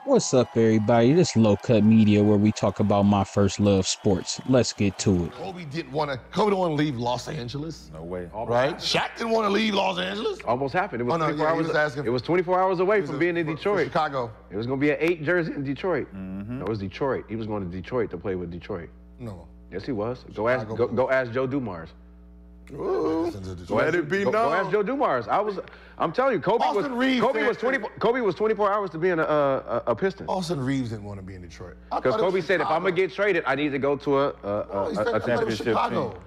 What's up, everybody? This Low Cut Media, where we talk about my first love, sports. Let's get to it. Kobe didn't want to leave Los Angeles. No way. Right? Shaq didn't want to leave Los Angeles. Almost happened. It was 24 he was hours. asking It was 24 hours away from being in for Detroit. Chicago. It was going to be an 8 jersey in Detroit. No, it was Detroit. He was going to Detroit to play with Detroit. No. Yes, he was. Go ask Joe Dumars. Ooh. Let it be known. Go ask Joe Dumars. I'm telling you, Kobe was 24 hours to being a Piston. Austin Reeves didn't want to be in Detroit. Because Kobe said, if I'm gonna get traded, I need to go to a championship Chicago. team.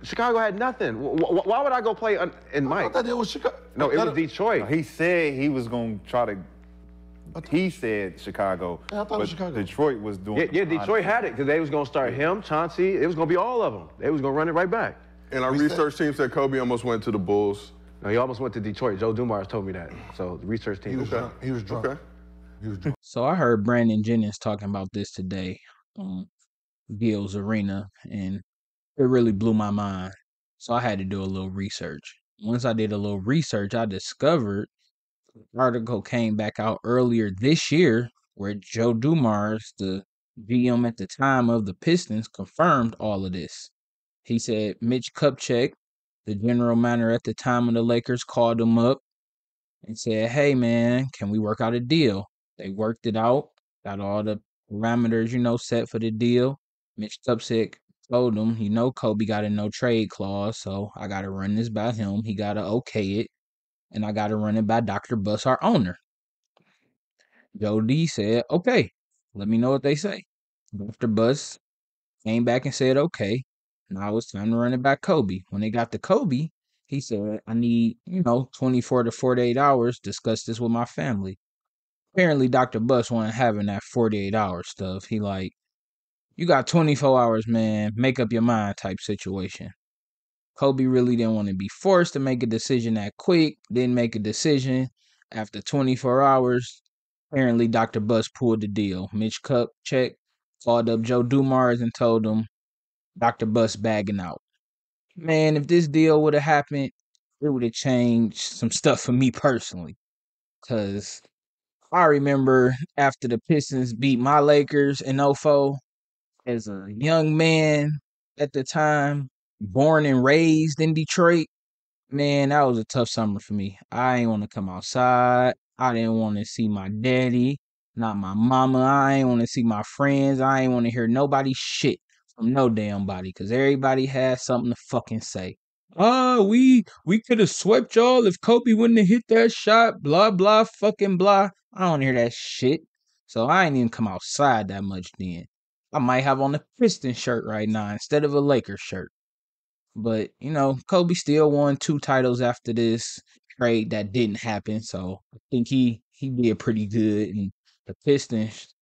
Chicago had nothing. Why would I go play in Mike? I thought it was Chicago. No, it was Detroit. He said he was going to try to. He said Chicago. Yeah, I thought it was Chicago. Detroit was doing. Yeah, Detroit had it because they was gonna start him, Chauncey. It was gonna be all of them. They was gonna run it right back. And our research team said Kobe almost went to the Bulls. No, he almost went to Detroit. Joe Dumars told me that. So the research team. He was drunk. He was drunk. Okay. He was drunk. So I heard Brandon Jennings talking about this today on Gil's Arena, and it really blew my mind. So I had to do a little research. Once I did a little research, I discovered an article came back out earlier this year where Joe Dumars, the GM at the time of the Pistons, confirmed all of this. He said Mitch Kupchak, the general manager at the time of the Lakers, called him up and said, "Hey, man, can we work out a deal?" They worked it out, got all the parameters, set for the deal. Mitch Kupchak told him, Kobe got a no trade clause, so I got to run this by him. He got to okay it, and I got to run it by Dr. Buss, our owner. Joe D said, "Okay, let me know what they say." Dr. Buss came back and said, "Okay." Now it's time to run it back Kobe. When they got to Kobe, he said, "I need, 24 to 48 hours, discuss this with my family." Apparently, Dr. Buss wasn't having that 48-hour stuff. He like, "You got 24 hours, man. Make up your mind," type situation. Kobe really didn't want to be forced to make a decision that quick. Didn't make a decision. After 24 hours, apparently Dr. Buss pulled the deal. Mitch Kupchak called up Joe Dumars and told him, Dr. Buss bagging out. Man, if this deal would have happened, it would have changed some stuff for me personally. Because I remember after the Pistons beat my Lakers in 04, as a young man at the time, born and raised in Detroit, man, that was a tough summer for me. I ain't want to come outside. I didn't want to see my daddy, not my mama. I ain't want to see my friends. I ain't want to hear nobody shit from no damn body, because everybody has something to fucking say. "Oh, we could have swept y'all if Kobe wouldn't have hit that shot, blah, blah, fucking blah." I don't hear that shit. So I ain't even come outside that much then. I might have on a Pistons shirt right now instead of a Lakers shirt. But, Kobe still won 2 titles after this trade that didn't happen. So I think he did pretty good. And the Pistons,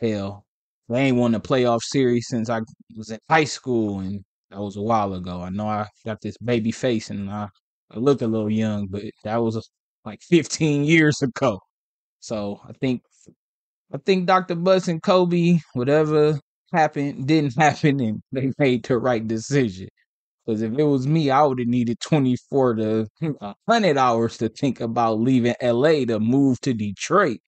hell, they ain't won a playoff series since I was in high school, and that was a while ago. I know I got this baby face and I look a little young, but that was like 15 years ago. So I think Dr. Buss and Kobe, whatever happened, didn't happen, and they made the right decision. Because if it was me, I would have needed 24 to 100 hours to think about leaving LA to move to Detroit.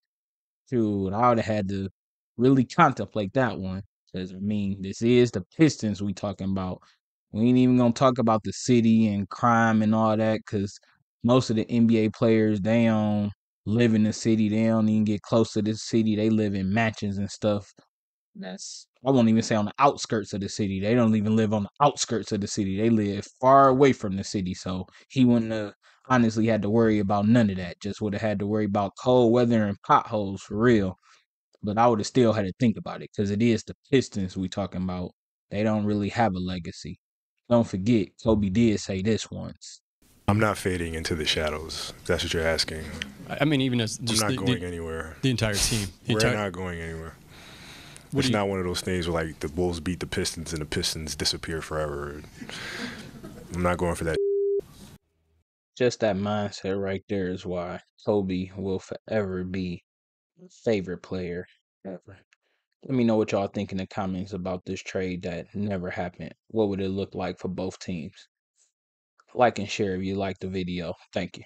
Dude, I would have had to really contemplate that one. Because, this is the Pistons we talking about. We ain't even going to talk about the city and crime and all that, because most of the NBA players, they don't live in the city. They don't even get close to the city. They live in mansions and stuff. I won't even say on the outskirts of the city. They don't even live on the outskirts of the city. They live far away from the city. So he wouldn't have honestly had to worry about none of that. Just would have had to worry about cold weather and potholes for real. But I would have still had to think about it, because it is the Pistons we talking about. They don't really have a legacy. Don't forget, Kobe did say this once. I'm not fading into the shadows, if that's what you're asking. Even as just I'm not going anywhere. The entire team. We're not going anywhere. It's not one of those things where like the Bulls beat the Pistons and the Pistons disappear forever. I'm not going for that. Just that mindset right there is why Kobe will forever be my favorite player ever. Let me know what y'all think in the comments about this trade that never happened. What would it look like for both teams? Like and share if you like the video. Thank you.